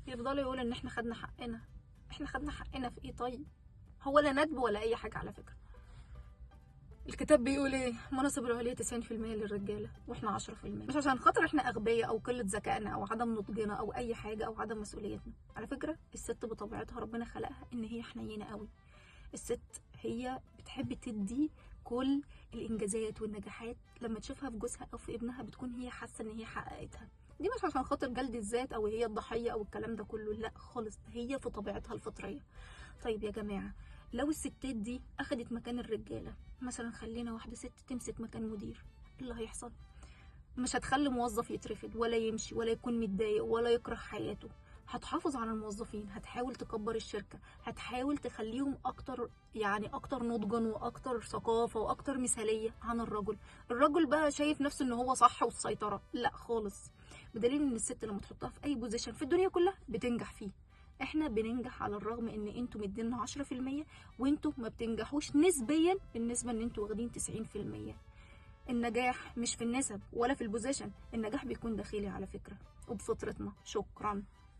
يفضلوا يقولوا ان احنا خدنا حقنا. احنا خدنا حقنا في ايه طيب؟ هو لا ندب ولا اي حاجه على فكره. الكتاب بيقول ايه؟ مناصب العليا 90% للرجاله واحنا 10%. مش عشان خاطر احنا اغبياء او قله ذكائنا او عدم نضجنا او اي حاجه او عدم مسؤوليتنا. على فكره الست بطبيعتها ربنا خلقها ان هي حنينه قوي. الست هي بتحب تدي كل الانجازات والنجاحات، لما تشوفها في جوزها او في ابنها بتكون هي حاسه ان هي حققتها. دي مش عشان خاطر جلد الذات او هي الضحيه او الكلام ده كله، لا خالص، هي في طبيعتها الفطريه. طيب يا جماعه، لو الستات دي اخدت مكان الرجاله، مثلا خلينا واحده ست تمسك مكان مدير، ايه اللي هيحصل؟ مش هتخلي موظف يترفد ولا يمشي ولا يكون متضايق ولا يكره حياته. هتحافظ على الموظفين، هتحاول تكبر الشركة، هتحاول تخليهم اكتر، يعني اكتر نضجا واكتر ثقافة واكتر مثالية عن الرجل. الرجل بقى شايف نفسه ان هو صح والسيطرة، لا خالص. بدليل ان الست لما تحطها في اي بوزيشن في الدنيا كلها بتنجح فيه. احنا بننجح على الرغم ان انتوا مدينا 10% وانتوا ما بتنجحوش نسبيا بالنسبة ان انتوا واخدين 90%. النجاح مش في النسب ولا في البوزيشن، النجاح بيكون داخلي على فكرة وبفطرتنا. شكرا.